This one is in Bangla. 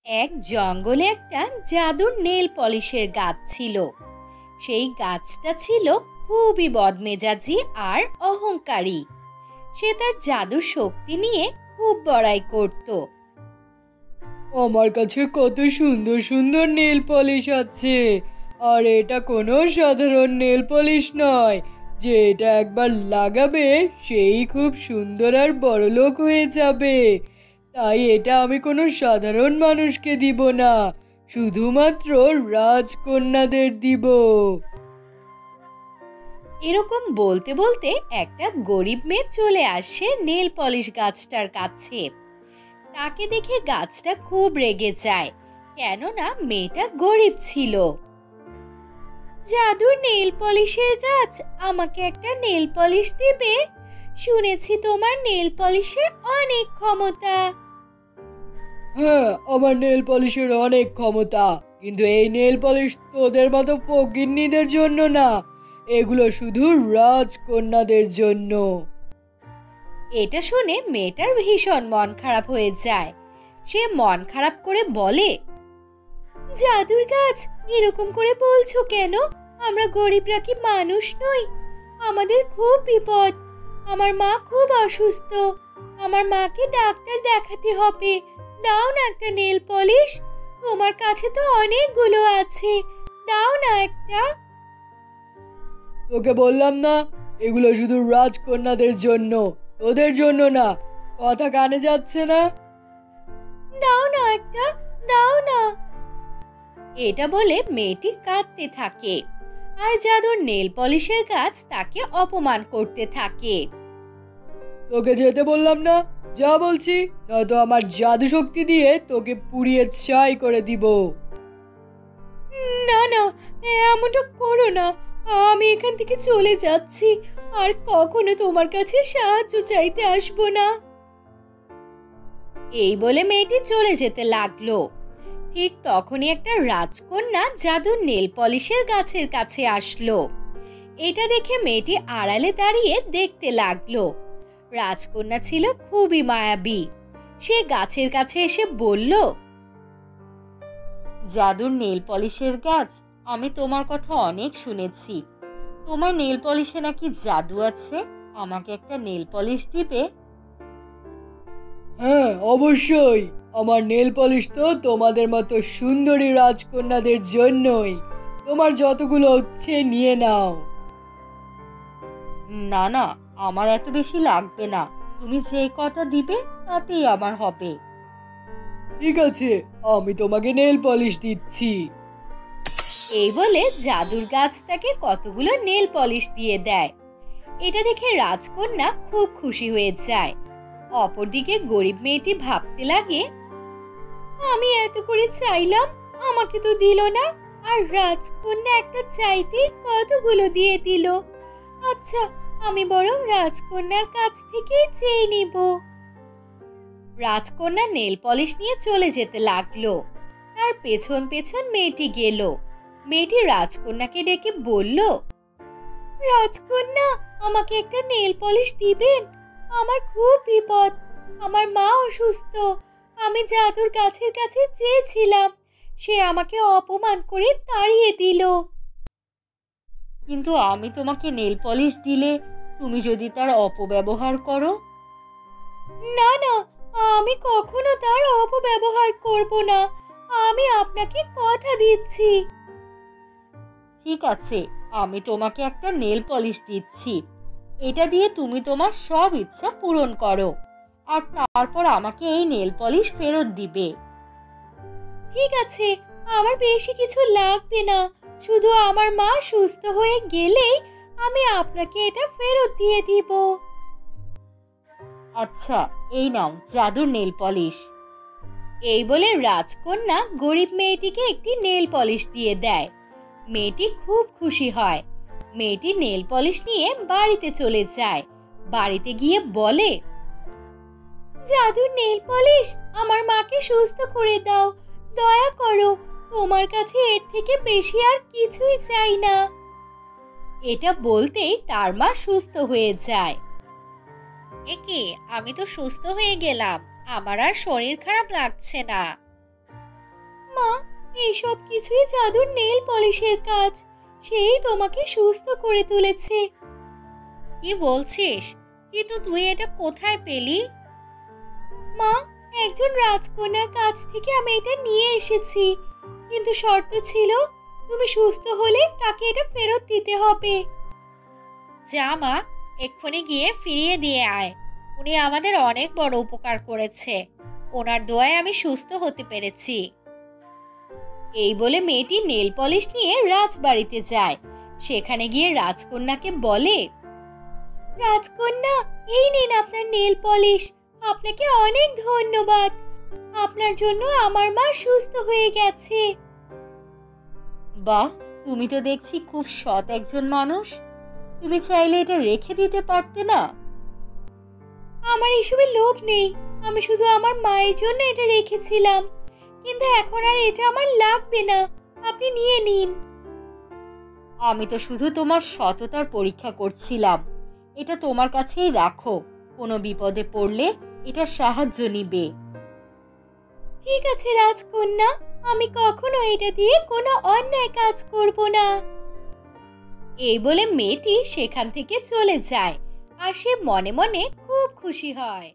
এক জঙ্গলে একটা জাদুর নেল পলিশের গাছ ছিল। সেই গাছটা ছিল খুবই বদমেজাজি আর অহংকারী। সে তার জাদুর শক্তি নিয়ে খুব বড়াই করত। আমার কাছে কত সুন্দর সুন্দর নেল পলিশ আছে, আর এটা কোনো সাধারণ নেল পলিশ নয় যে এটা একবার লাগাবে সেই খুব সুন্দর আর বড়লোক হয়ে যাবে। তাই এটা আমি কোনো সাধারণ মানুষকে দিব না, শুধুমাত্র রাজকন্যাদের দিব। এরকম বলতে বলতে একটা গরিব মেয়ে চলে আসে নেল পলিশ গাছটার কাছে। তাকে দেখে গাছটা খুব রেগে যায়, কেননা মেয়েটা গরিব ছিল। জাদুর নেল পলিশের গাছ, আমাকে একটা নেল পলিশ দিবে? শুনেছি তোমার নেল পলিশের অনেক ক্ষমতা। হ্যাঁ, আমার নেল পলিশের অনেক ক্ষমতা, কিন্তু এই নেল পলিশ তোদের মতো ফকিন্নিদের জন্য না, এগুলো শুধু রাজকন্যাদের জন্য। এটা শুনে মেয়েটার ভীষণ মন খারাপ হয়ে যায়। সে মন খারাপ করে বলে, জাদুর গাছ, এরকম করে বলছো কেন? আমরা গরিবরা কি মানুষ নই? আমাদের খুব বিপদ। আমার মা খুব অসুস্থ, আমার মাকে ডাক্তার দেখাতে হবে। দাও না একটা নেল পলিশ, তোমার কাছে তো অনেকগুলো আছে, দাও না একটা। তোকে বললাম না, এগুলো শুধু রাজকন্যাদের জন্য, তোদের জন্য না। কথা কানে যাচ্ছে না? দাও না একটা, দাও না। এটা বলে মেয়েটি কাঁদতে থাকে, আর জাদুর নেল পলিশের গাছ তাকে অপমান করতে থাকে। তোকে যেতে বললাম না, যা বলছি, নয়তো আমার জাদু শক্তি দিয়ে তোকে পুড়িয়ে ছাই করে দিব। না না, এমনটা করো না। আমি এখান থেকে চলে যাচ্ছি, আর কখনো তোমার কাছে সাহায্য চাইতে আসবো না। এই বলে মেয়েটি চলে যেতে লাগলো। ঠিক তখনই একটা রাজকন্যা জাদুর নেল পলিশের গাছের কাছে আসলো। এটা দেখে মেয়েটি আড়ালে দাঁড়িয়ে দেখতে লাগলো। রাজকন্যা ছিল খুবই মায়াবী। সে গাছের কাছে এসে বলল, জাদুর নেল পলিশের গাছ, আমি তোমার কথা অনেক শুনেছি। তোমার নেল পলিশে নাকি জাদু আছে, আমাকে একটা নেল পলিশ দিবে? হ্যাঁ, অবশ্যই। আমার নেল পলিশ তো তোমাদের মতো সুন্দরী রাজকন্যাদের জন্যই। তোমার যতগুলো হচ্ছে নিয়ে নাও। না না, আমার এত বেশি লাগবে না। তুমি যে কটা দিবে তাতেই আমার হবে। ঠিক আছে, আমি তোমাকে নেল পলিশ দিচ্ছি। এই বলে জাদুর গাছ তাকে কতগুলো নেল পলিশ দিয়ে দেয়। এটা দেখে রাজকন্যা খুব খুশি হয়ে যায়। অপরদিকে গরিব মেয়েটি ভাবতে লাগে, আমি এত করে চাইলাম, আমাকে তো দিল না, আর রাজকন্যা একটা চাইতে কতগুলো দিয়ে দিল। আচ্ছা, আমি বরং রাজকন্যার কাছ থেকেই চেয়ে নিব। রাজকন্যা নেল পলিশ নিয়ে চলে যেতে লাগলো। তার পেছন পেছন মেয়েটি গেল। মেয়েটি রাজকন্যাকে ডেকে বলল, রাজকন্যা, আমাকে একটা নেল পলিশ দিবেন? আমার খুব বিপদ, আমার মা অসুস্থ। আমি জাদুর গাছের কাছে চেয়েছিলাম, সে আমাকে অপমান করে তাড়িয়ে দিল। কিন্তু আমি তোমাকে নেল পলিশ দিলে তুমি যদি তার অপব্যবহার করো? না না, আমি কখনো তার অপব্যবহার করব না। আমি আপনাকে কথা দিচ্ছি। ঠিক আছে, আমি তোমাকে একটা নেল পলিশ দিচ্ছি। এটা দিয়ে তুমি তোমার সব ইচ্ছা পূরণ করো, আর তারপর আমাকে এই নেল পলিশ ফেরত দিবে। ঠিক আছে, আমার বেশি কিছু লাগবে না, শুধু আমার মা সুস্থ হয়ে গেলেই আমি আপনাকে এটা ফেরত দিয়ে দিব। আচ্ছা, এই নাও জাদুর নেল পলিশ। এই বলে রাজকন্যা গরিব মেয়েটিকে একটি নেল পলিশ দিয়ে দেয়। মেয়েটি খুব খুশি হয়। মেয়েটি নেল পলিশ নিয়ে বাড়িতে চলে যায়। বাড়িতে গিয়ে বলে, জাদুর নেল পলিশ, আমার মাকে সুস্থ করে দাও, দয়া করো। তোমার কাছে এর থেকে বেশি আর কিছুই চাই না। এটা বলতেই তার মা সুস্থ হয়ে যায়। একে, আমি তো সুস্থ হয়ে গেলাম, আমার আর শরীর খারাপ লাগছে না। মা, এইসব কিছুই জাদুর নেল পলিশের কাজ। সেই তোমাকে সুস্থ করে তুলেছে। কি বলছিস? কিন্তু তুই এটা কোথায় পেলি? মা, একজন রাজকন্যার কাছ থেকে আমি এটা নিয়ে এসেছি, কিন্তু শর্ত ছিল তুমি সুস্থ হলে তাকে এটা ফেরত দিতে হবে। যা মা, এক্ষুনি গিয়ে ফিরিয়ে দিয়ে আয়। উনি আমাদের অনেক বড় উপকার করেছে। ওনার দোয়ায় আমি সুস্থ হতে পেরেছি। এই বলে মেয়েটি নেল পলিশ নিয়ে রাজবাড়িতে যায়। সেখানে গিয়ে রাজকন্যাকে বলে, রাজকন্যা, এই নিন আপনার নেল পলিশ। আপনাকে অনেক ধন্যবাদ। আপনার জন্য আমার মা সুস্থ হয়ে গেছে। বাহ, তুমি তো দেখছি খুব সৎ একজন মানুষ। তুমি চাইলে এটা রেখে দিতে পারতে না? আমার এসবে লোভ নেই। আমি শুধু আমার মায়ের জন্য এটা রেখেছিলাম, কিন্তু এখন আর এটা আমার লাগবে না। আপনি নিয়ে নিন। আমি তো শুধু তোমার সততার পরীক্ষা করছিলাম। এটা তোমার কাছেই রাখো। কোনো বিপদে পড়লে এটা সাহায্য নিবে। ঠিক আছে রাজকন্যা, আমি কখনো এটা দিয়ে কোনো অন্যায় কাজ করব না। এই বলে মেয়েটি সেখান থেকে চলে যায়, আর সে মনে মনে খুব খুশি হয়।